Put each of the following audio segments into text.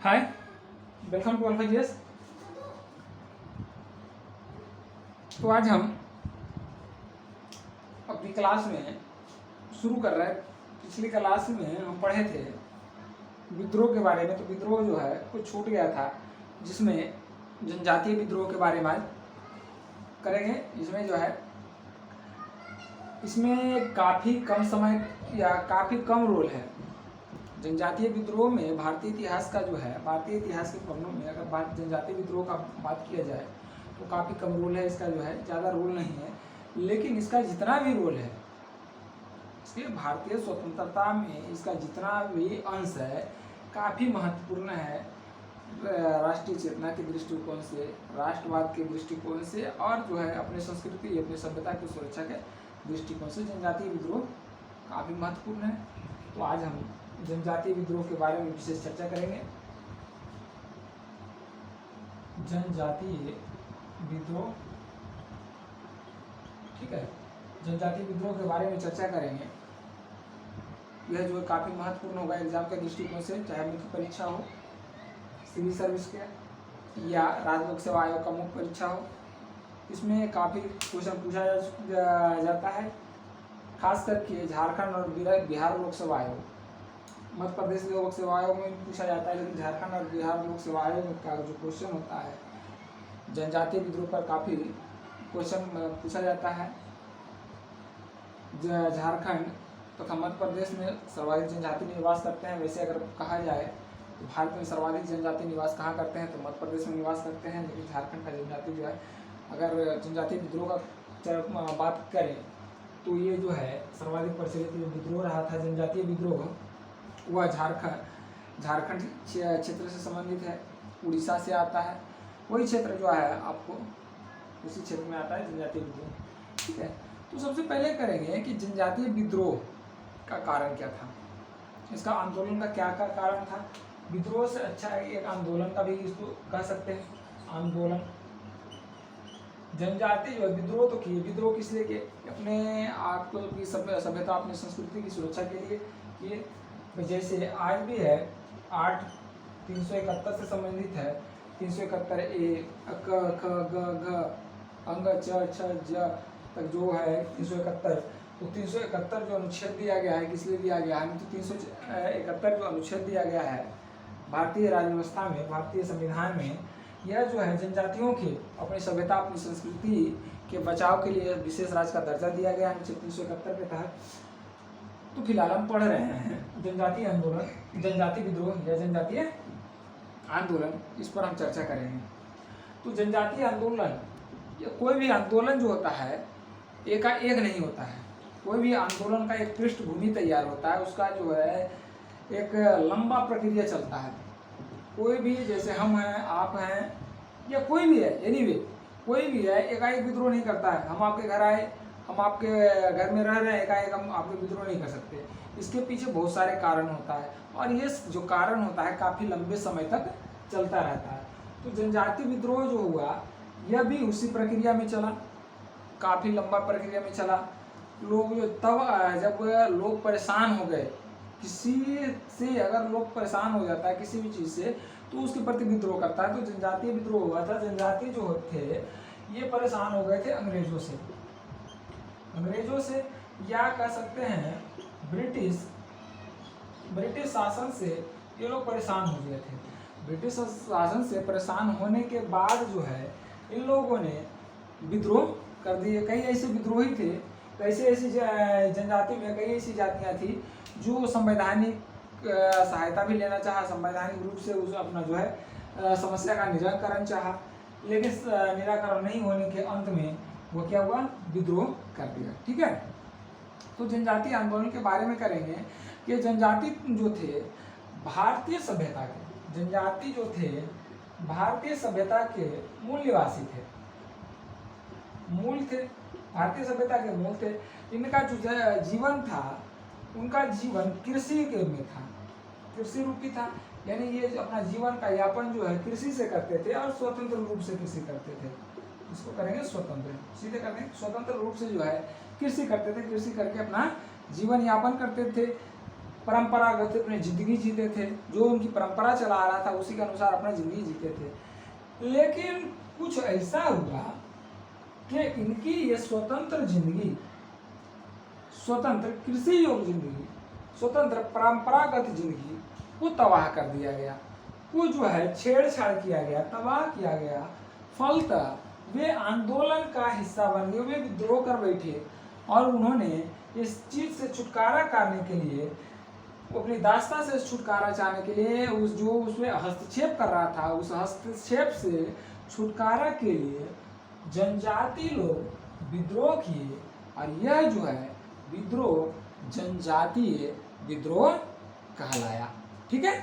Hi, welcome to Alpha GS. तो आज हम अपनी क्लास में शुरू कर रहे हैं। पिछली क्लास में हम पढ़े थे विद्रोह के बारे में। तो विद्रोह जो है कुछ छूट गया था, जिसमें जनजातीय विद्रोह के बारे में आज करेंगे। इसमें जो है इसमें काफ़ी कम समय या काफ़ी कम रोल है। जनजातीय विद्रोह में भारतीय इतिहास का जो है, भारतीय इतिहास के पन्नों में अगर जनजातीय विद्रोह का बात किया जाए तो काफ़ी कम रोल है इसका, जो है ज़्यादा रोल नहीं है। लेकिन इसका जितना भी रोल है, इसके भारतीय स्वतंत्रता में इसका जितना भी अंश है काफ़ी महत्वपूर्ण है। राष्ट्रीय चेतना के दृष्टिकोण से, राष्ट्रवाद के दृष्टिकोण से, और जो है अपने संस्कृति अपने सभ्यता की सुरक्षा के दृष्टिकोण से जनजातीय विद्रोह काफ़ी महत्वपूर्ण है। तो आज हम जनजातीय विद्रोह के बारे में विशेष चर्चा करेंगे। जनजातीय विद्रोह, ठीक है, जनजातीय विद्रोह के बारे में चर्चा करेंगे। यह जो है काफ़ी महत्वपूर्ण होगा एग्जाम के दृष्टिकोण से, चाहे मुख्य परीक्षा हो, सिविल सर्विस के या राज्य लोक सेवा आयोग का मुख्य परीक्षा हो। इसमें काफ़ी क्वेश्चन पूछा जाता है, खास करके झारखंड और बिहार लोक सेवा आयोग, मध्य प्रदेश लोक सेवा आयोग में पूछा जाता है, लेकिन झारखंड और बिहार लोक सेवा आयोग का जो क्वेश्चन होता है जनजातीय विद्रोह पर काफ़ी क्वेश्चन पूछा जाता है। झारखंड तथा मध्य प्रदेश में सर्वाधिक जनजाति निवास करते हैं। वैसे अगर कहा जाए तो भारत में सर्वाधिक जनजाति निवास कहाँ करते हैं, तो मध्य प्रदेश में निवास करते हैं। लेकिन झारखंड का जनजाति जो है, अगर जनजातीय विद्रोह का बात करें तो ये जो है सर्वाधिक प्रचलित जो विद्रोह रहा था जनजातीय विद्रोह, वह झारखंड क्षेत्र से संबंधित है, उड़ीसा से आता है। वही क्षेत्र जो है आपको उसी क्षेत्र में आता है जनजातीय विद्रोह, ठीक है। तो सबसे पहले करेंगे कि जनजातीय विद्रोह का कारण क्या था, इसका आंदोलन का क्या कारण था। विद्रोह से अच्छा है एक आंदोलन का भी इसको कह सकते हैं, आंदोलन। जनजाति जो है विद्रोह तो किए, विद्रोह किस लिए किए, अपने आप को सभ्यता अपनी संस्कृति की सुरक्षा के लिए किए। जैसे आज भी है 371 से संबंधित है। 371 ए क ख ग घ अंग च छ ज तक जो है 371, तो 371 जो अनुच्छेद दिया गया है किस लिए दिया गया है, तो 371 जो अनुच्छेद दिया गया है भारतीय राज्य व्यवस्था में, भारतीय संविधान में, यह जो है जनजातियों के अपनी सभ्यता अपनी संस्कृति के बचाव के लिए विशेष राज्य का दर्जा दिया गया है अनुच्छेद 371 के तहत। तो फिलहाल हम पढ़ रहे हैं जनजातीय आंदोलन, जनजातीय विद्रोह या जनजातीय आंदोलन, इस पर हम चर्चा करेंगे। तो जनजातीय आंदोलन, कोई भी आंदोलन जो होता है एकाएक नहीं होता है। कोई भी आंदोलन का एक पृष्ठभूमि तैयार होता है, उसका जो है एक लंबा प्रक्रिया चलता है। कोई भी, जैसे हम हैं, आप हैं, या कोई भी है, एनीवे कोई भी है, एकाएक विद्रोह नहीं करता है। हम आपके घर आए, हम आपके घर में रह रहे हैं, एकाएक हम आपके विद्रोह नहीं कर सकते। इसके पीछे बहुत सारे कारण होता है, और ये जो कारण होता है काफ़ी लंबे समय तक चलता रहता है। तो जनजातीय विद्रोह जो हुआ यह भी उसी प्रक्रिया में चला, काफ़ी लंबा प्रक्रिया में चला। लोग तब जब लोग परेशान हो गए, किसी से अगर लोग परेशान हो जाता है किसी भी चीज़ से, तो उसके प्रति विद्रोह करता है। तो जनजातीय विद्रोह हुआ था। जनजातीय जो थे ये परेशान हो गए थे अंग्रेजों से, या कह सकते हैं ब्रिटिश शासन से ये लोग परेशान हो गए थे। ब्रिटिश शासन से परेशान होने के बाद जो है इन लोगों ने विद्रोह कर दिए। कई ऐसे विद्रोही थे, ऐसी जनजाति में कई ऐसी जातियां थी जो संवैधानिक सहायता भी लेना चाहा, संवैधानिक रूप से उस अपना जो है समस्या का निराकरण चाहा, लेकिन निराकरण नहीं होने के अंत में वो क्या हुआ, विद्रोह कर दिया, ठीक है। तो जनजातीय आंदोलन के बारे में करेंगे कि जनजाति जो थे भारतीय सभ्यता के, जनजाति जो थे भारतीय सभ्यता के मूल निवासी थे, भारतीय सभ्यता के मूल थे। इनका जो जीवन था, उनका जीवन कृषि के में था, कृषि रूपी था। यानी ये अपना जीवन का यापन जो है कृषि से करते थे, और स्वतंत्र रूप से कृषि करते थे। इसको करेंगे स्वतंत्र, सीधे करेंगे स्वतंत्र रूप से जो है कृषि करते थे, कृषि करके अपना जीवन यापन करते थे। परंपरागत अपनी जिंदगी जीते थे, जो उनकी परंपरा चला आ रहा था उसी के अनुसार अपनी जिंदगी जीते थे। लेकिन कुछ ऐसा हुआ कि इनकी ये स्वतंत्र जिंदगी, स्वतंत्र कृषि योग्य जिंदगी, स्वतंत्र परंपरागत जिंदगी को तबाह कर दिया गया, वो जो है छेड़छाड़ किया गया, तबाह किया गया। फलतः वे आंदोलन का हिस्सा बन गए, वे विद्रोह कर बैठे और उन्होंने इस चीज से छुटकारा करने के लिए, अपनी दास्ता से छुटकारा चाहने के लिए, उस जो उसमें हस्तक्षेप कर रहा था, उस हस्तक्षेप से छुटकारा के लिए जनजाति लोग विद्रोह किए और यह जो है विद्रोह जनजातीय विद्रोह कहलाया। ठीक है।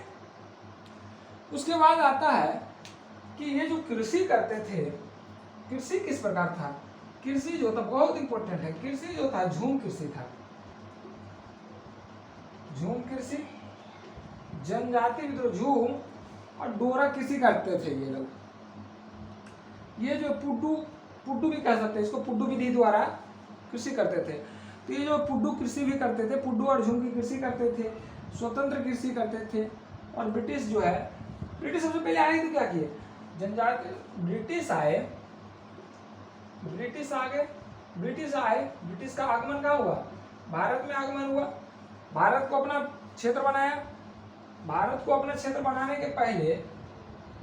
उसके बाद आता है कि ये जो कृषि करते थे, कृषि किस प्रकार था? कृषि जो था बहुत इंपॉर्टेंट है। कृषि जो था झूम कृषि था, झूम कृषि, जनजाति विद्रोह झूम और डोरा कृषि करते थे ये लोग। ये जो पुड्डू भी कह सकते हैं इसको, पुड्डू विधि द्वारा कृषि करते थे। तो ये जो पुड्डू कृषि भी करते थे, पुड्डू और झूम की कृषि करते थे, स्वतंत्र कृषि करते थे। और ब्रिटिश जो है, ब्रिटिश सबसे पहले आए थे, क्या किए? जनजाति ब्रिटिश आए, ब्रिटिश आ गए, ब्रिटिश आए, ब्रिटिश का आगमन कहाँ हुआ? भारत में आगमन हुआ। भारत को अपना क्षेत्र बनाया। भारत को अपना क्षेत्र बनाने के पहले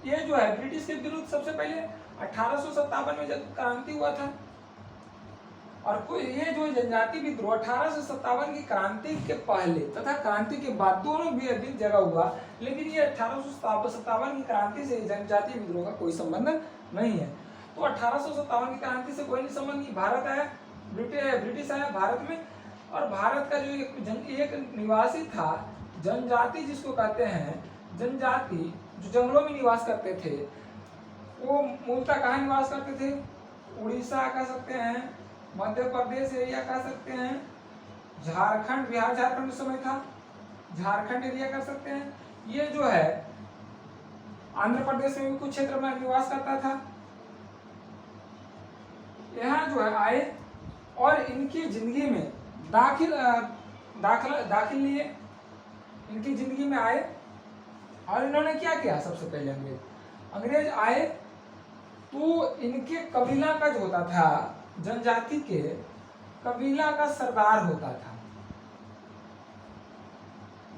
ये जो है ब्रिटिश के विरुद्ध सबसे पहले 1857 में जब क्रांति हुआ था। और कोई ये जो जनजाति विद्रोह 1857 की क्रांति के पहले तथा क्रांति के बाद दोनों भी अधिक जगह हुआ, लेकिन ये 1857 की क्रांति से जनजाति विद्रोह का कोई संबंध नहीं है। तो 1857 की क्रांति से कोई नहीं संबंध नहीं। भारत आया, ब्रिटिश आया भारत में, और भारत का जो एक निवासी था, जनजाति जिसको कहते हैं, जनजाति जो जंगलों में निवास करते थे, वो मूलतः कहाँ निवास करते थे? उड़ीसा कह सकते हैं, मध्य प्रदेश एरिया कह सकते हैं, झारखंड, बिहार झारखंड उस समय था, झारखंड एरिया कर सकते हैं। ये जो है आंध्र प्रदेश में भी कुछ क्षेत्र में निवास करता था। यहाँ जो है आए और इनकी जिंदगी में दाखिल लिए, इनकी जिंदगी में आए और इन्होंने क्या किया? सबसे पहले अंग्रेज आए तो इनके कबीला का जो होता था, जनजाति के कबीला का सरदार होता था।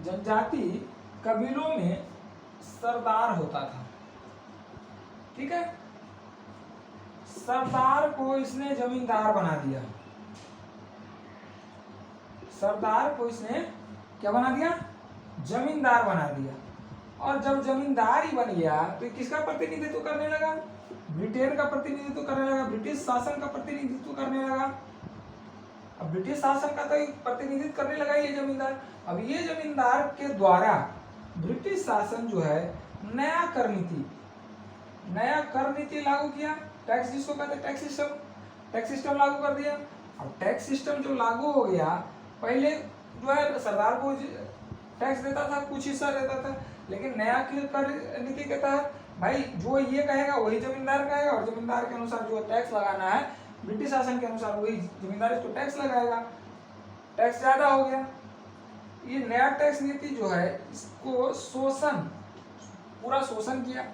जनजाति कबीलों में सरदार होता था। ठीक है। सरदार को इसने जमींदार बना दिया। सरदार को इसने क्या बना दिया? जमींदार बना दिया। और जब जमींदार ही बन गया तो किसका प्रतिनिधित्व करने लगा? ब्रिटेन का प्रतिनिधित्व करने लगा, ब्रिटिश शासन का प्रतिनिधित्व करने लगा। अब ब्रिटिश शासन का तो प्रतिनिधित्व करने लगा ये जमींदार। अब ये जमींदार के द्वारा ब्रिटिश शासन जो है नया कर नीति लागू किया। टैक्स जिसको कहते हैं टैक्स सिस्टम लागू कर दिया। अब टैक्स सिस्टम जो लागू हो गया, पहले जो है सरदार को टैक्स देता था, कुछ हिस्सा देता था, लेकिन नया कर नीति के तहत भाई जो ये कहेगा वही जमींदार कहेगा, और जमींदार के अनुसार जो टैक्स लगाना है ब्रिटिश शासन के अनुसार वही जमींदार इसको टैक्स लगाएगा। टैक्स ज्यादा हो गया। ये नया टैक्स नीति जो है इसको पूरा शोषण किया।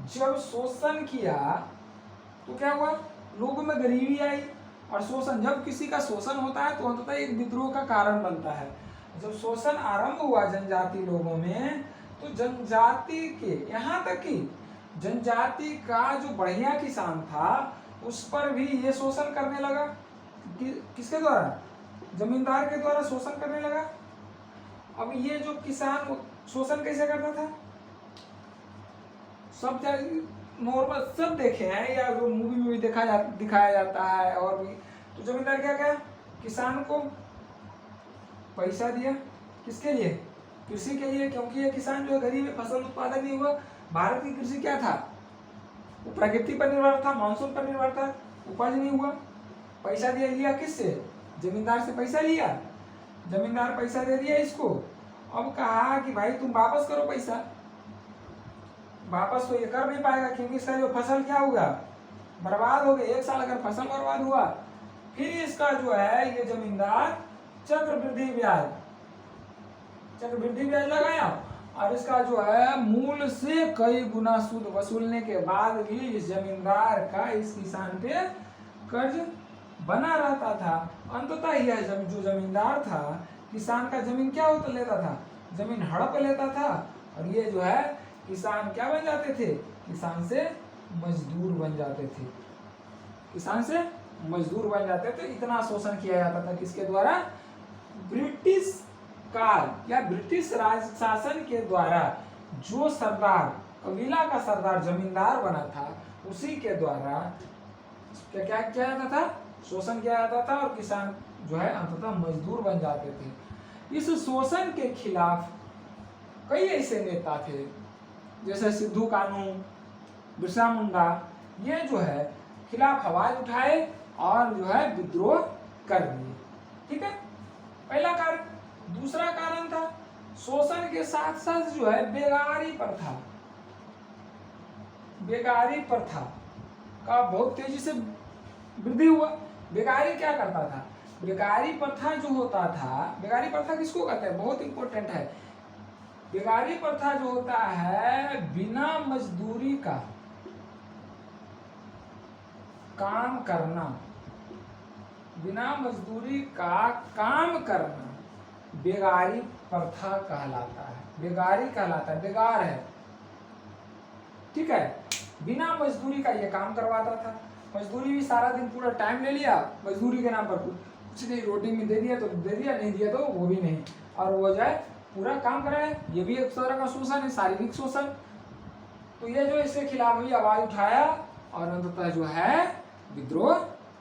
जब शोषण किया तो क्या हुआ? लोगों में गरीबी आई। और शोषण, जब किसी का शोषण होता है तो अंततः एक विद्रोह का कारण बनता है। जब शोषण आरंभ हुआ जनजाति लोगों में, तो जनजाति के, यहाँ तक कि जनजाति का जो बढ़िया किसान था उस पर भी ये शोषण करने लगा। किसके द्वारा? जमींदार के द्वारा शोषण करने लगा। अब ये जो किसान शोषण कैसे करता था? सब नॉर्मल सब देखे हैं, या जो मूवी में भी दिखाया जाता है और भी। तो जमींदार क्या किया? किसान को पैसा दिया। किसके लिए? कृषि के लिए, क्योंकि ये किसान जो है गरीब है, फसल उत्पादन नहीं हुआ। भारत की कृषि क्या था? वो प्रकृति पर निर्भर था, मानसून पर निर्भर था, उपज नहीं हुआ। पैसा दिया, लिया किससे? जमींदार से पैसा लिया। जमींदार पैसा दे दिया इसको। अब कहा कि भाई तुम वापस करो पैसा। वापस तो ये कर नहीं पाएगा, क्योंकि इसका जो फसल क्या हुआ? बर्बाद हो गई। एक साल अगर फसल बर्बाद हुआ, फिर इसका जो है ये जमींदार चक्रवृद्धि ब्याज चक्रवृद्धि ब्याज लगाया और इसका जो है मूल से कई गुना सूद वसूलने के बाद भी इस जमींदार का इस किसान पे कर्ज बना रहता था। अंततः यह जो जमींदार था किसान का जमीन क्या होता लेता था, जमीन हड़प लेता था और ये जो है किसान क्या बन जाते थे, किसान से मजदूर बन जाते थे, किसान से मजदूर बन जाते थे। इतना शोषण किया जाता था किसके द्वारा, ब्रिटिश काल या ब्रिटिश राज शासन के द्वारा। जो सरदार कबीला का सरदार जमींदार बना था उसी के द्वारा क्या क्या किया जाता था, शोषण किया जाता था और किसान जो है अंततः मजदूर बन जाते थे। इस शोषण के खिलाफ कई ऐसे नेता थे जैसे सिद्धू कानू, बिरसा मुंडा, ये जो है खिलाफ आवाज उठाए और जो है विद्रोह कर दिए। ठीक है, पहला कारण। दूसरा कारण था शोषण के साथ साथ जो है बेगारी प्रथा, बेगारी प्रथा का बहुत तेजी से वृद्धि हुआ। बेगारी क्या करता था, बेगारी प्रथा जो होता था, बेगारी प्रथा किसको कहते हैं, बहुत इंपॉर्टेंट है। बेगारी प्रथा जो होता है बिना मजदूरी का काम करना, बिना मजदूरी का काम करना बेगारी प्रथा कहलाता है, बेगारी कहलाता है, बेगार है। ठीक है, बिना मजदूरी का ये काम करवाता था। मजदूरी भी सारा दिन पूरा टाइम ले लिया, मजदूरी के नाम पर कुछ नहीं, रोटी में दे दिया तो दे दिया, नहीं दिया तो वो भी नहीं, और वो जाए पूरा काम कराए। ये भी एक तरह का शोषण है, शारीरिक शोषण। तो ये जो इसके खिलाफ भी आवाज उठाया और अंततः जो है विद्रोह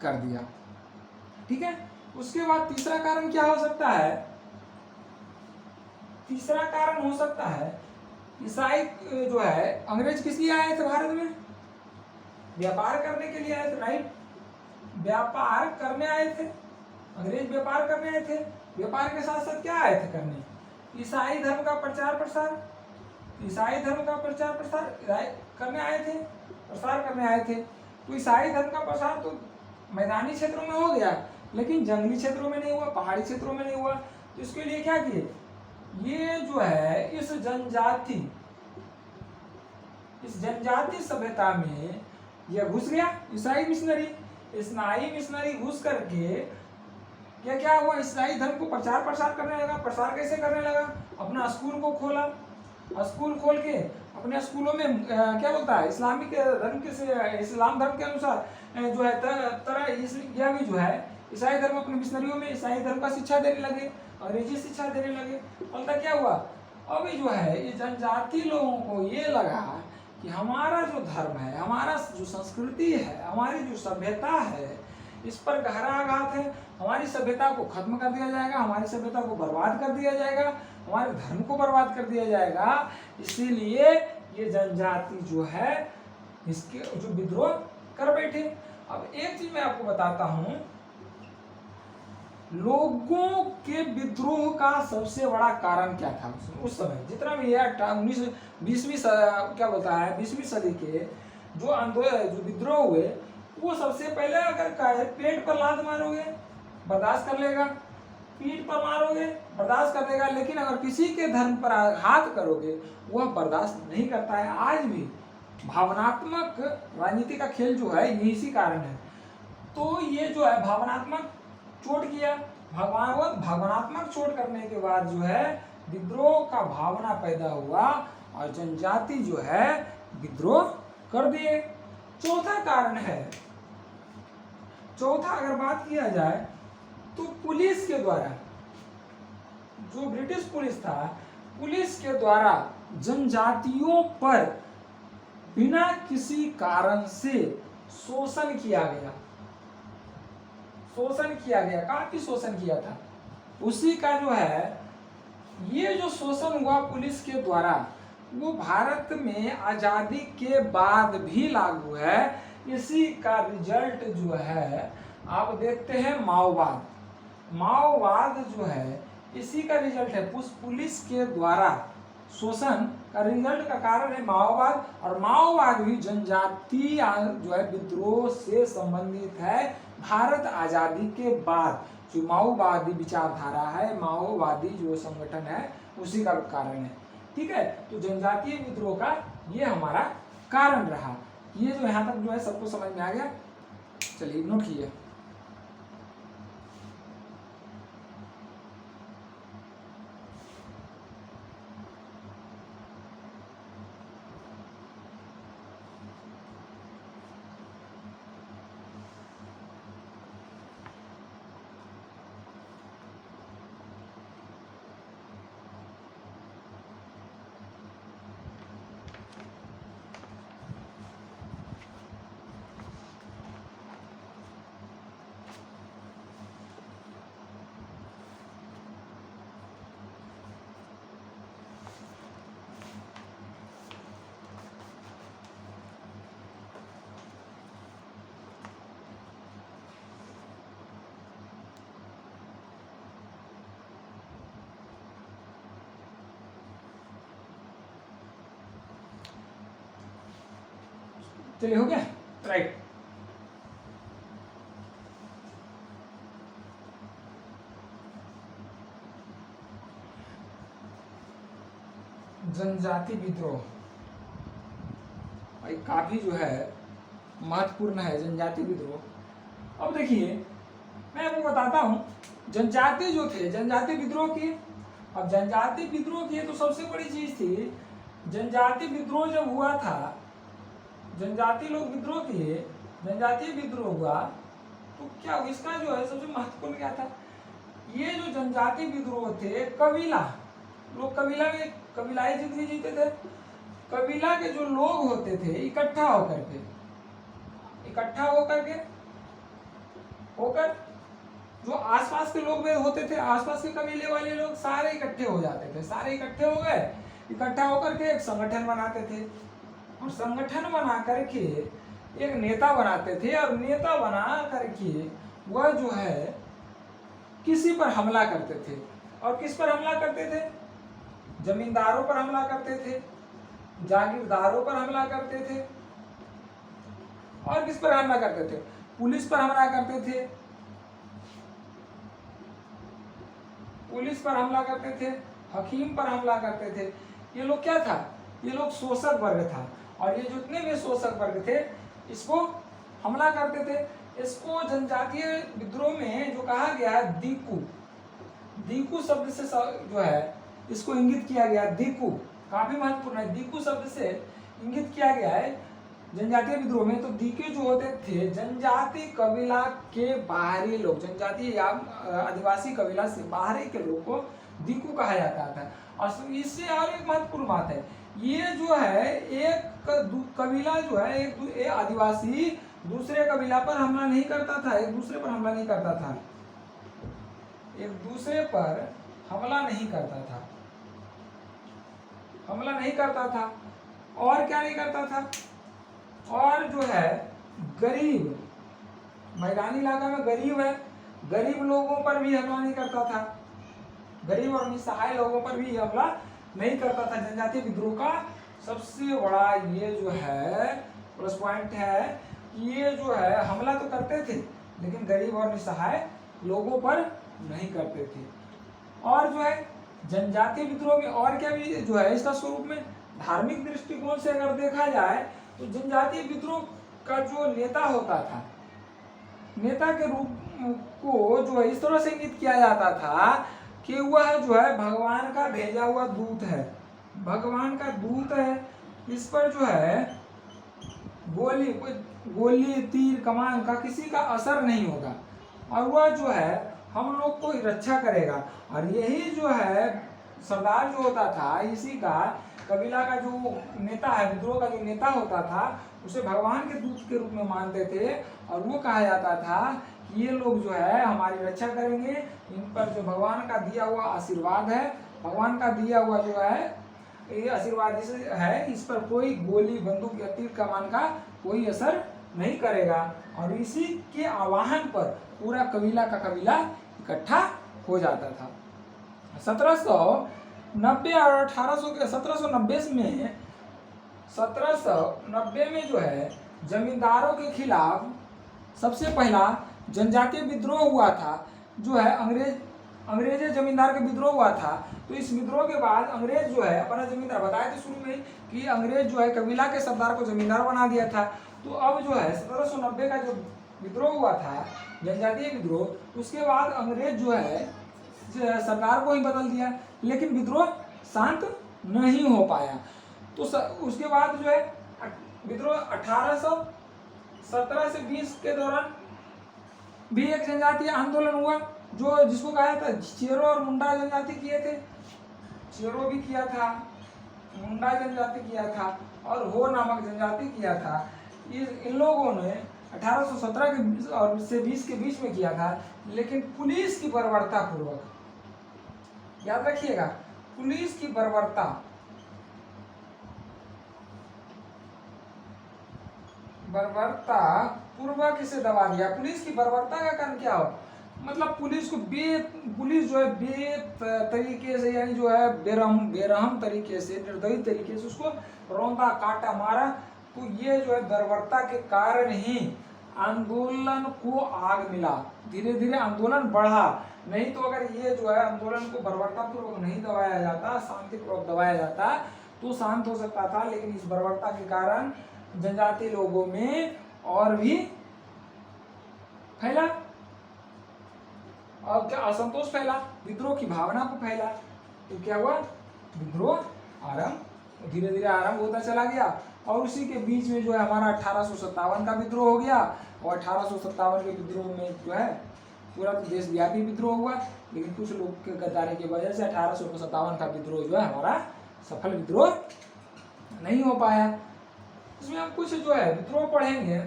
कर दिया। ठीक है, उसके बाद तीसरा कारण क्या हो सकता है, तीसरा कारण हो सकता है ईसाई जो है, अंग्रेज किस लिए आए थे भारत में, व्यापार करने के लिए आए थे, राइट, व्यापार करने आए थे, अंग्रेज व्यापार करने आए थे। व्यापार के साथ साथ क्या आए थे करने, ईसाई धर्म का प्रचार प्रसार, ईसाई धर्म का प्रचार प्रसार करने आए थे, प्रसार करने आए थे। तो ईसाई धर्म का प्रसार तो मैदानी क्षेत्रों में हो गया, लेकिन जंगली क्षेत्रों में नहीं हुआ, पहाड़ी क्षेत्रों में नहीं हुआ। तो इसके लिए क्या किए, ये जो है इस जनजाति सभ्यता में यह घुस गया ईसाई मिशनरी। ईसाई मिशनरी घुस करके क्या क्या हुआ, ईसाई धर्म को प्रचार प्रसार करने लगा। प्रसार कैसे करने लगा, अपना स्कूल को खोला, स्कूल खोल के अपने स्कूलों में क्या बोलता है, इस्लामिक धर्म के से, इस्लाम धर्म के अनुसार जो है तरह यह भी जो है ईसाई धर्म अपने मिशनरियों में ईसाई धर्म का शिक्षा देने लगे, अंग्रेजी शिक्षा देने लगे। फलता क्या हुआ, अभी जो है ये जनजाति लोगों को ये लगा कि हमारा जो धर्म है, हमारा जो संस्कृति है, हमारी जो सभ्यता है, इस पर गहरा आघात है। हमारी सभ्यता को खत्म कर दिया जाएगा, हमारी सभ्यता को बर्बाद कर दिया जाएगा, हमारे धर्म को बर्बाद कर दिया जाएगा। इसीलिए ये जनजाति जो है इसके जो विद्रोह कर बैठे। अब एक चीज मैं आपको बताता हूं, लोगों के विद्रोह का सबसे बड़ा कारण क्या था उस समय, जितना भी है 20वीं क्या बोलता है 20वीं सदी के जो आंदोलन जो विद्रोह हुए, वो सबसे पहले अगर कहे पेट पर लात मारोगे बर्दाश्त कर लेगा, पीठ पर मारोगे बर्दाश्त कर लेगा, लेकिन अगर किसी के धर्म पर आघात करोगे वह बर्दाश्त नहीं करता है। आज भी भावनात्मक राजनीति का खेल जो है ये इसी कारण है। तो ये जो है भावनात्मक चोट किया, भावनात्मक चोट करने के बाद जो है विद्रोह का भावना पैदा हुआ और जनजाति जो है विद्रोह कर दिए। चौथा कारण है, चौथा अगर बात किया जाए तो पुलिस के द्वारा, जो ब्रिटिश पुलिस था, पुलिस के द्वारा जनजातियों पर बिना किसी कारण से शोषण किया गया, शोषण किया गया, काफी शोषण किया था। उसी का जो है ये जो शोषण हुआ पुलिस के द्वारा, वो भारत में आजादी के बाद भी लागू है। इसी का रिजल्ट जो है आप देखते हैं माओवाद, माओवाद जो है इसी का रिजल्ट है। पुलिस के द्वारा शोषण का रिजल्ट का कारण है माओवाद, और माओवाद भी जनजाति जो है विद्रोह से संबंधित है। भारत आजादी के बाद जो माओवादी विचारधारा है, माओवादी जो संगठन है, उसी का कारण है। ठीक है, तो जनजातीय विद्रोह का ये हमारा कारण रहा। ये जो यहाँ तक जो है सबको समझ में आ गया। चलिए नोट कीजिए। चलिए हो गया, राइट। जनजाति विद्रोह भाई काफी जो है महत्वपूर्ण है, जनजाति विद्रोह। अब देखिए मैं आपको बताता हूं, जनजाति जो थे, जनजाति विद्रोह किए। अब जनजाति विद्रोह किए तो सबसे बड़ी चीज थी, जनजाति विद्रोह जब हुआ था, जनजाति लोग विद्रोह किए, जनजातीय विद्रोह हुआ, तो क्या इसका जो है सबसे महत्वपूर्ण क्या था, ये जो जनजाति विद्रोह थे, कबीला लोग, कबीला में कबीलाई जिंदगी जीते थे। कबीला के जो लोग होते थे इकट्ठा होकर जो आसपास के लोग होते थे, आसपास के कबीले वाले लोग सारे इकट्ठे हो जाते थे, सारे इकट्ठे हो गए, इकट्ठा होकर के एक संगठन बनाते थे, और संगठन बना करके एक नेता बनाते थे, और नेता बना करके वह जो है किसी पर हमला करते थे। और किस पर हमला करते थे? जमींदारों पर हमला करते थे, जागीरदारों पर हमला करते थे, और किस पर हमला करते थे? पुलिस पर हमला करते थे, पुलिस पर हमला करते थे, हकीम पर हमला करते थे। ये लोग क्या था? ये लोग शोषक वर्ग था, और ये जितने भी शोषक वर्ग थे इसको हमला करते थे। इसको जनजातीय विद्रोह में जो कहा गया है दीकू, दीकू शब्द से जो है इसको इंगित किया गया। दीकू काफी महत्वपूर्ण है, दीकू शब्द से इंगित किया गया है जनजातीय विद्रोह में। तो दीके जो होते थे जनजाति कबीला के बाहरी लोग, जनजाति या आदिवासी कबीला से बाहरी के लोग को दीकू कहा जाता था। और इससे और एक महत्वपूर्ण बात है, ये जो है एक कबीला जो है, एक आदिवासी दूसरे कबीला पर हमला नहीं करता था, एक दूसरे पर हमला नहीं करता था, एक दूसरे पर हमला नहीं करता था, हमला नहीं करता था। और क्या नहीं करता था? और जो है गरीब, मैदानी इलाका में गरीब है, गरीब लोगों पर भी हमला नहीं करता था, गरीब और निसहाय लोगों पर भी हमला नहीं करता था। जनजातीय विद्रोह का सबसे बड़ा ये जो है प्लस पॉइंट है, ये जो है हमला तो करते थे लेकिन गरीब और निसहाय लोगों पर नहीं करते थे। और जो है जनजातीय विद्रोह में और क्या भी जो है इसका स्वरूप में धार्मिक दृष्टिकोण से अगर देखा जाए तो जनजातीय विद्रोह का जो नेता होता था, नेता के रूप को जो है इस तरह से इंगित किया जाता था कि वह जो है भगवान का भेजा हुआ दूत है, भगवान का दूत है, इस पर जो है गोली तीर कमान का किसी का असर नहीं होगा, और वह जो है हम लोग को रक्षा करेगा। और यही जो है सरदार जो होता था, इसी का कबीला का जो नेता है, विद्रोह का जो नेता होता था, उसे भगवान के दूत के रूप में मानते थे, और वो कहा जाता था कि ये लोग जो है हमारी रक्षा करेंगे, इन पर जो भगवान का दिया हुआ आशीर्वाद है, भगवान का दिया हुआ जो है ये आशीर्वाद है, इस पर कोई गोली बंदूक या तीर कमान का कोई असर नहीं करेगा। और इसी के आह्वान पर पूरा कबीला का कबीला इकट्ठा हो जाता था। 1790 और 1790 में जो है जमींदारों के खिलाफ सबसे पहला जनजातीय विद्रोह हुआ था, जो है अंग्रेज अंग्रेजी जमींदार का विद्रोह हुआ था। तो इस विद्रोह के बाद अंग्रेज जो है अपना जमींदार, बताए थे शुरू में कि अंग्रेज जो है कबीला के सरदार को जमींदार बना दिया था। तो अब जो है 1790 का जो विद्रोह हुआ था, जनजातीय विद्रोह, उसके बाद अंग्रेज जो है सरकार को ही बदल दिया, लेकिन विद्रोह शांत नहीं हो पाया। तो उसके बाद जो है विद्रोह 1817 से 20 के दौरान भी एक जनजातीय आंदोलन हुआ, जो जिसको कहा था चेरो और मुंडा जनजाति किए थे। चेरो भी किया था, मुंडा जनजाति किया था और हो नामक जनजाति किया था। इन लोगों ने 1817 के और से 20 के बीच में किया था, लेकिन पुलिस की बर्बरता पूर्वक, याद रखिएगा, पुलिस की बर्बरता पूर्वक इसे दबा दिया। पुलिस की बर्बरता का कारण क्या हो, मतलब पुलिस जो है तरीके से, यानी जो है बेरहम तरीके से, निर्दयी तरीके से उसको रौंदा काटा मारा। तो ये जो है बर्बरता के कारण ही आंदोलन को आग मिला, धीरे धीरे आंदोलन बढ़ा। नहीं तो अगर ये जो है आंदोलन को बर्बरता पूर्वक नहीं दबाया जाता, शांतिपूर्वक दबाया जाता तो शांत हो सकता था, लेकिन इस बर्बरता के कारण जनजातीय लोगों में और भी फैला, और क्या असंतोष फैला, विद्रोह की भावना को फैला। तो क्या हुआ, विद्रोह धीरे धीरे आरंभ होता चला गया। और उसी के बीच में जो है हमारा 1857 का विद्रोह हो गया, और 1857 के विद्रोह में जो है पूरा देशव्यापी विद्रोह हुआ, लेकिन कुछ लोग के गद्दारी की वजह से 1857 का विद्रोह जो है हमारा सफल विद्रोह नहीं हो पाया। इसमें हम कुछ जो है विद्रोह पढ़ेंगे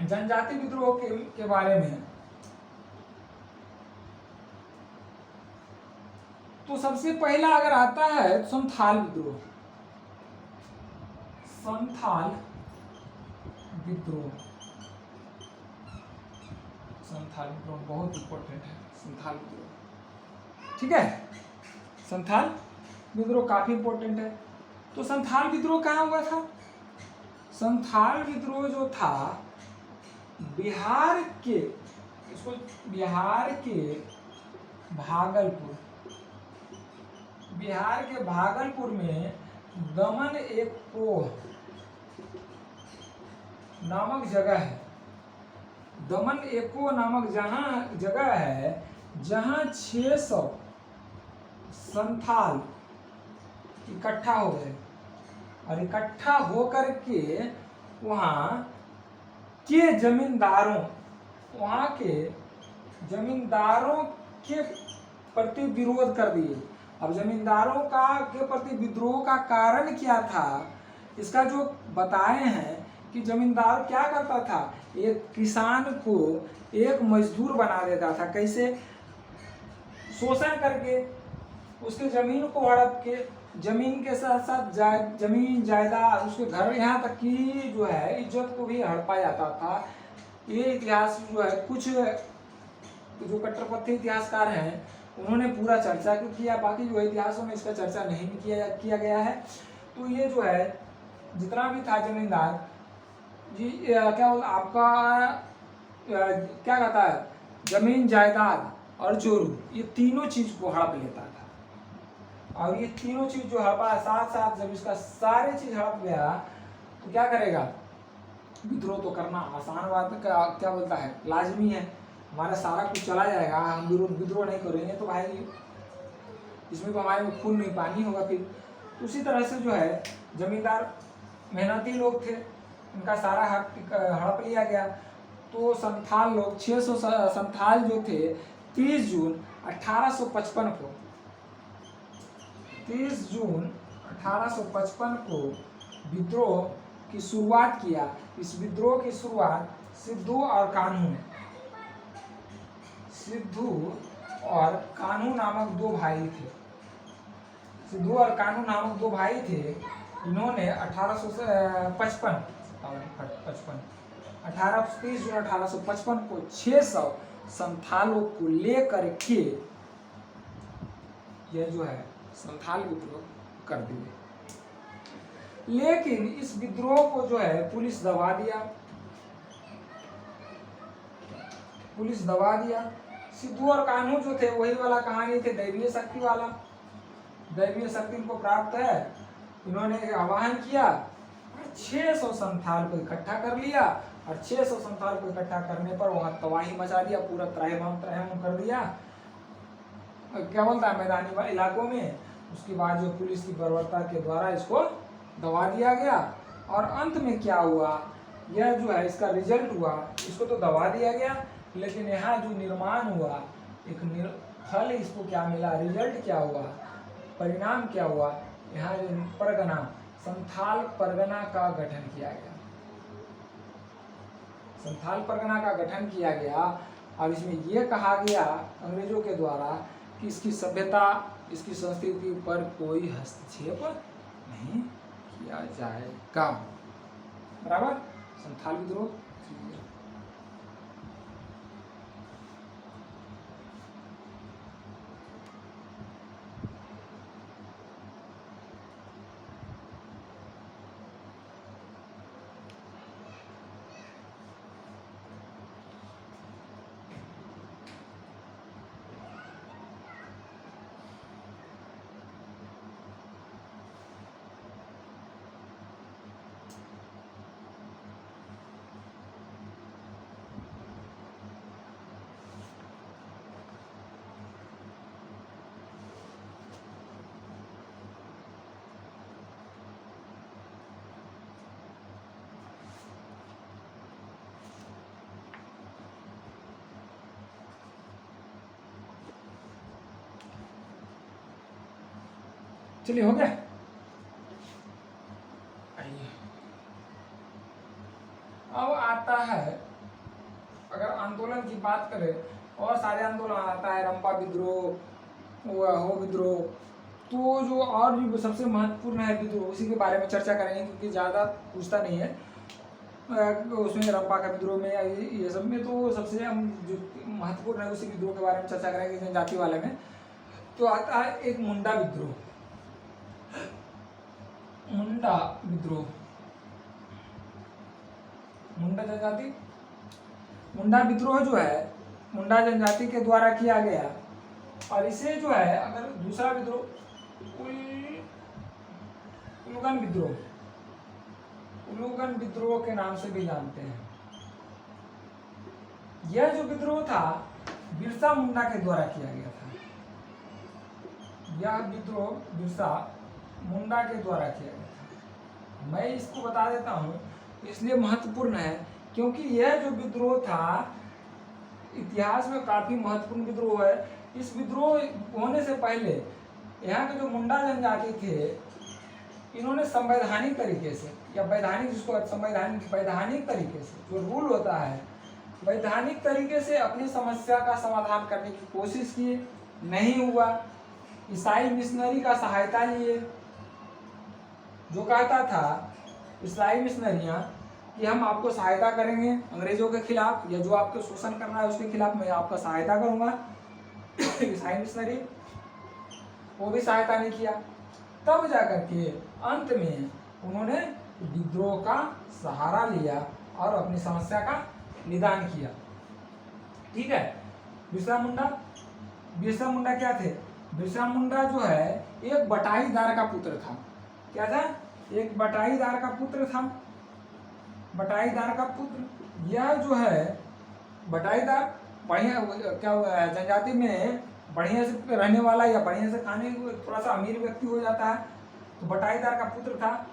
जनजाति विद्रोह के बारे में। तो सबसे पहला अगर आता है संथाल विद्रोह। संथाल विद्रोह बहुत इंपॉर्टेंट है। संथाल विद्रोह, ठीक है, संथाल विद्रोह काफी इंपॉर्टेंट है। तो संथाल विद्रोह कहाँ हुआ था? संथाल विद्रोह जो था बिहार के भागलपुर में दमन एक पोह नामक जगह है। दमन एको नामक जगह है जहां 600 संथाल इकट्ठा हो गए, और इकट्ठा होकर के वहां के जमींदारों के प्रति विरोध कर दिए। अब जमींदारों के प्रति विद्रोह का कारण क्या था, इसका जो बताए हैं कि जमींदार क्या करता था, एक किसान को एक मजदूर बना देता था। कैसे? शोषण करके, उसके जमीन को हड़प के, जमीन के साथ साथ जमीन जायदाद, उसके घर, यहाँ तक कि जो है इज्जत को भी हड़पा जाता था। ये इतिहास जो है कुछ जो कट्टरपंथी इतिहासकार हैं उन्होंने पूरा चर्चा किया, बाकी जो इतिहासों में इसका चर्चा नहीं किया गया है। तो ये जो है जितना भी था जमींदार जी, क्या बोलता आपका क्या कहता है, जमीन जायदाद और जोरू, ये तीनों चीज को हड़प लेता था। और ये तीनों चीज जो हड़पा, साथ साथ जब इसका सारी चीज हड़प गया तो क्या करेगा, विद्रोह तो करना आसान बात का क्या बोलता है, लाजमी है। हमारा सारा कुछ चला जाएगा, हम विद्रोह नहीं करेंगे तो भाई इसमें तो हमारे में खून नहीं पानी होगा फिर। उसी तरह से जो है जमींदार मेहनती लोग थे, उनका सारा हक हड़प लिया गया। तो संथाल लोग 600 संथाल जो थे 30 जून 1855 को 30 जून 1855 को विद्रोह की शुरुआत किया। इस विद्रोह की शुरुआत सिद्धू और कान्हू नामक दो भाई थे। सिद्धू और कान्हू नामक दो भाई थे। इन्होंने 30 जून 1855 को 600 संथालों को लेकर के यह जो है संथाल विद्रोह कर दिए। लेकिन इस विद्रोह को जो है पुलिस दबा दिया। सिद्धू और कान्हू जो थे वही वाला कहानी थे, दैवीय शक्ति वाला। दैवीय शक्ति इनको प्राप्त है, इन्होंने आवाहन किया और 600 संथाल को इकट्ठा कर लिया, और 600 संथाल को इकट्ठा करने पर वहां तबाही मचा दिया, पूरा त्रयमाम कर दिया, क्या बोलता है, मैदानी इलाकों में। उसके बाद जो पुलिस की बर्बरता के द्वारा इसको दबा दिया गया, और अंत में क्या हुआ, यह जो है इसका रिजल्ट हुआ, इसको तो दबा दिया गया, लेकिन यहाँ जो निर्माण हुआ, एक फल इसको क्या मिला, रिजल्ट क्या हुआ, परिणाम क्या हुआ, यहाँ जो परगना, संथाल परगना का गठन किया गया। संथाल परगना का गठन किया गया। अब इसमें यह कहा गया अंग्रेजों के द्वारा कि इसकी सभ्यता, इसकी संस्कृति पर कोई हस्तक्षेप नहीं किया जाएगा। बराबर। संथाल विद्रोह। चलिए, हो गया। अब आता है, अगर आंदोलन की बात करें, और सारे आंदोलन आता है, रंपा विद्रोह, हो विद्रोह, तो जो और भी सबसे महत्वपूर्ण है विद्रोह, उसी के बारे में चर्चा करेंगे, क्योंकि ज़्यादा पूछता नहीं है उसमें, रंपा का विद्रोह में, ये सब में तो सबसे हम जो महत्वपूर्ण है उसी विद्रोह के बारे में चर्चा करेंगे, जनजाति वाले में। तो आता है एक मुंडा विद्रोह। मुंडा विद्रोह, मुंडा जनजाति, मुंडा विद्रोह जो है मुंडा जनजाति के द्वारा किया गया, और इसे जो है अगर दूसरा विद्रोह उलूगन विद्रोह, उलूगन विद्रोह के नाम से भी जानते हैं। यह जो विद्रोह था बिरसा मुंडा के द्वारा किया गया था। यह विद्रोह बिरसा मुंडा के द्वारा किया गया था। मैं इसको बता देता हूँ, इसलिए महत्वपूर्ण है क्योंकि यह जो विद्रोह था इतिहास में काफी महत्वपूर्ण विद्रोह है। इस विद्रोह होने से पहले यहाँ के जो मुंडा जनजाति थे, इन्होंने संवैधानिक तरीके से, या वैधानिक, जिसको वैधानिक तरीके से, जो रूल होता है वैधानिक तरीके से अपनी समस्या का समाधान करने की कोशिश की, नहीं हुआ। ईसाई मिशनरी का सहायता लिए, जो कहता था ईसाई मिशनरियां कि हम आपको सहायता करेंगे अंग्रेजों के खिलाफ, या जो आपको शोषण करना है उसके खिलाफ मैं आपका सहायता करूंगा। ईसाई मिशनरी, वो भी सहायता नहीं किया। तब जाकर के अंत में उन्होंने विद्रोह का सहारा लिया और अपनी समस्या का निदान किया। ठीक है। बिरसा मुंडा क्या थे? बिरसा मुंडा जो है एक बटाईदार का पुत्र था। क्या था? एक बटाईदार का पुत्र था। बटाईदार का पुत्र। यह जो है बटाईदार बढ़िया, क्या जनजाति में बढ़िया से रहने वाला या बढ़िया से खाने, थोड़ा सा अमीर व्यक्ति हो जाता है, तो बटाईदार का पुत्र था।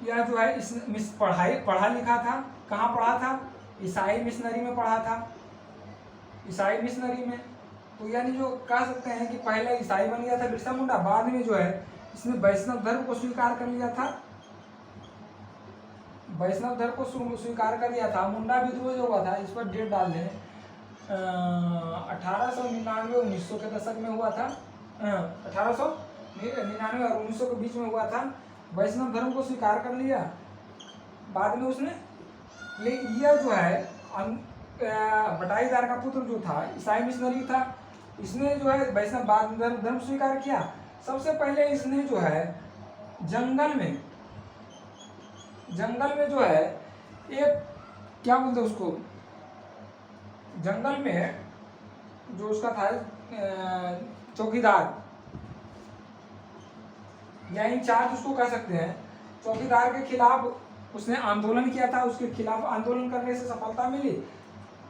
यह जो है इस पढ़ा लिखा था। कहाँ पढ़ा था? ईसाई मिशनरी में पढ़ा था। ईसाई मिशनरी में, तो यानी जो कह सकते हैं कि पहले ईसाई बन गया था बिरसा मुंडा, बाद में जो है इसने वैष्णव धर्म को स्वीकार कर लिया था। वैष्णव धर्म को स्वीकार कर लिया था। मुंडा विद्रोह जो हुआ था, इस पर डेट डाल दें, 1899 1900 के दशक में हुआ था। 1899 और 1900 के बीच में हुआ था। वैष्णव धर्म को स्वीकार कर लिया बाद में उसने। यह जो है बटाईदार का पुत्र जो था, ईसाई मिशनरी था, इसने जो है वैष्णव धर्म स्वीकार किया। सबसे पहले इसने जो है जंगल में जो है एक, क्या बोलते उसको, जंगल में जो उसका था चौकीदार या इंचार्ज उसको कह सकते हैं, चौकीदार के खिलाफ उसने आंदोलन किया था, उसके खिलाफ आंदोलन करने से सफलता मिली।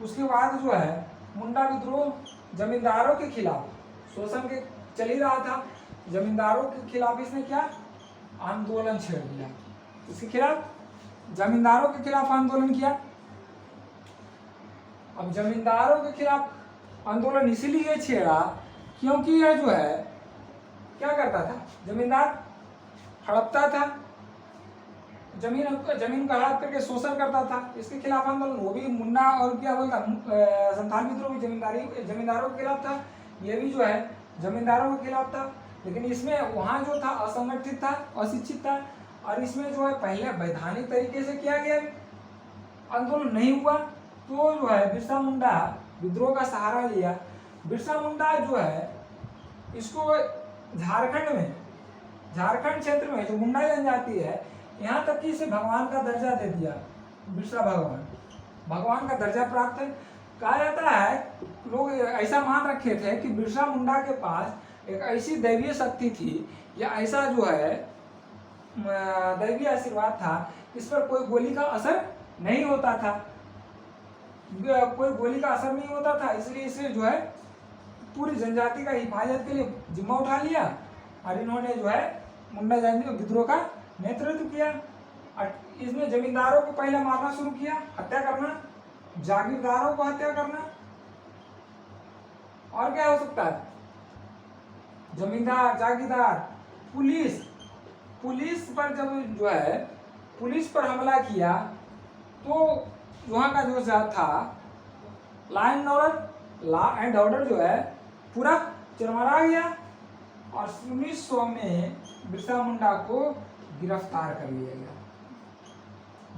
उसके बाद जो है मुंडा विद्रोह जमींदारों के खिलाफ शोषण के चल ही रहा था, जमींदारों के खिलाफ इसने क्या आंदोलन छेड़ दिया, इसके खिलाफ जमींदारों के खिलाफ आंदोलन किया। अब जमींदारों के खिलाफ आंदोलन इसलिए छेड़ा क्योंकि यह जो है क्या करता था, जमींदार हड़पता था, जमीन का हड़प करके शोषण करता था, इसके खिलाफ आंदोलन, वो भी मुन्ना और क्या बोलता संथाल विद्रोह भी जमींदारों के खिलाफ था, ये भी जो है जमींदारों के खिलाफ था। लेकिन इसमें वहाँ जो था असंगठित था, अशिक्षित था, और इसमें जो है पहले वैधानिक तरीके से किया गया आंदोलन नहीं हुआ, तो जो है बिरसा मुंडा विद्रोह का सहारा लिया। बिरसा मुंडा जो है इसको झारखंड क्षेत्र में जो मुंडा जनजाति है, यहाँ तक कि इसे भगवान का दर्जा दे दिया, बिरसा भगवान का दर्जा प्राप्त है। कहा जाता है, लोग ऐसा मान रखे थे कि बिरसा मुंडा के पास एक ऐसी दैवीय शक्ति थी या ऐसा जो है दैवीय आशीर्वाद था, इस पर कोई गोली का असर नहीं होता था, इसलिए इसे जो है पूरी जनजाति का हिफाजत के लिए जिम्मा उठा लिया और इन्होंने जो है मुंडा जनजाति विद्रोह का नेतृत्व किया। और इसमें जमींदारों को पहले मारना शुरू किया, हत्या करना, जागीरदारों को हत्या करना, और क्या हो सकता है, जमींदार, जागीरदार, पुलिस पर जब जो है पुलिस पर हमला किया तो वहाँ का जो था लॉ एंड ऑर्डर जो है पूरा चरमरा गया और 1900 में बिरसा मुंडा को गिरफ्तार कर लिया गया।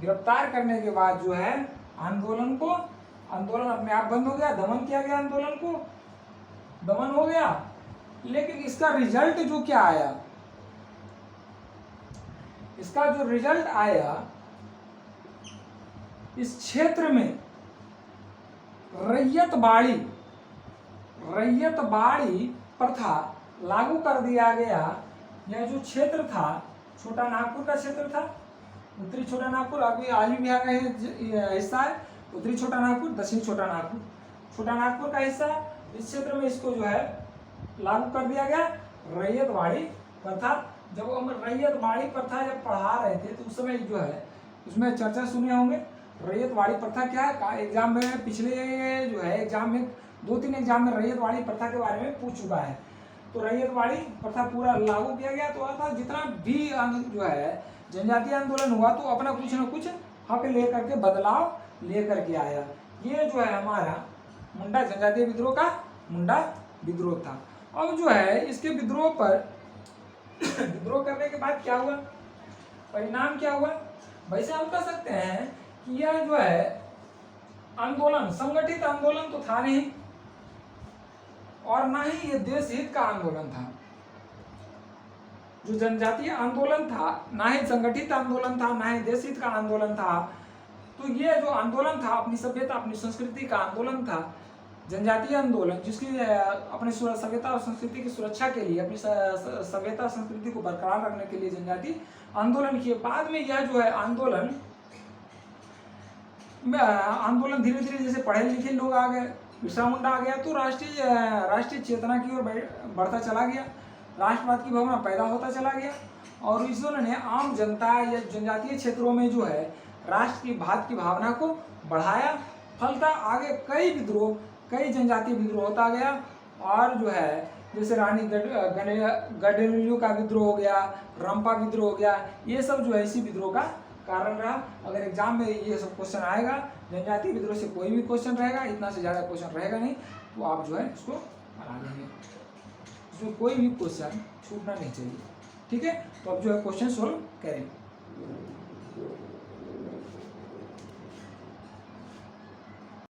गिरफ्तार करने के बाद जो है आंदोलन अपने आप बंद हो गया, दमन किया गया, आंदोलन को दमन हो गया। लेकिन इसका रिजल्ट जो क्या आया, इसका जो रिजल्ट आया, इस क्षेत्र में रैयत बाड़ी प्रथा लागू कर दिया गया। यह जो क्षेत्र था, छोटा नागपुर का क्षेत्र था, उत्तरी छोटा नागपुर, अभी आली बिहार का हिस्सा है, उत्तरी छोटा नागपुर, दक्षिणी छोटा नागपुर का हिस्सा। इस क्षेत्र में इसको जो है लागू कर दिया गया रैयत बाड़ी प्रथा। जब हम रैयत बाड़ी प्रथा जब पढ़ा रहे थे तो उस समय जो है उसमें चर्चा सुने होंगे। रैयत बाड़ी प्रथा क्या है, एग्जाम में पिछले जो है एग्जाम में 2-3 एग्जाम में रैयत बाड़ी प्रथा के बारे में पूछ चुका है। तो रैयत बाड़ी प्रथा पूरा लागू किया गया। तो अर्थात जितना भी जो है जनजातीय आंदोलन हुआ तो अपना कुछ न कुछ हक लेकर के, बदलाव लेकर के आया। ये जो है हमारा मुंडा जनजातीय विद्रोह का मुंडा विद्रोह था। अब जो है इसके विद्रोह करने के बाद क्या हुआ, परिणाम क्या हुआ, वैसे हम कह सकते हैं कि यह जो है आंदोलन संगठित आंदोलन तो था नहीं, और ना ही ये देश हित का आंदोलन था। जो जनजातीय आंदोलन था ना ही संगठित आंदोलन था, ना ही देश हित का आंदोलन था। तो ये जो आंदोलन था अपनी सभ्यता अपनी संस्कृति का आंदोलन था, जनजातीय आंदोलन, जिसकी अपनी सभ्यता और संस्कृति की सुरक्षा के लिए, अपनी सभ्यता संस्कृति को बरकरार रखने के लिए जनजातीय आंदोलन किए। बाद में यह जो है आंदोलन धीरे धीरे जैसे पढ़े लिखे लोग आ गए, बिरसा मुंडा आ गया, तो राष्ट्रीय चेतना की ओर बढ़ता चला गया, राष्ट्रवाद की भावना पैदा होता चला गया। और इन्होंने आम जनता या जनजातीय क्षेत्रों में जो है राष्ट्र की बात की भावना को बढ़ाया। फलता आगे कई जनजातीय विद्रोह होता गया। और जो है जैसे रानी गडलियू का विद्रोह हो गया, रंपा विद्रोह हो गया, ये सब जो है इसी विद्रोह का कारण रहा। अगर एग्जाम में ये सब क्वेश्चन आएगा, जनजातीय विद्रोह से कोई भी क्वेश्चन रहेगा, इतना से ज़्यादा क्वेश्चन रहेगा नहीं, तो आप जो है इसको बना लेंगे, इसमें कोई भी क्वेश्चन छूटना नहीं चाहिए। ठीक है, तो अब जो है क्वेश्चन सोल्व करें।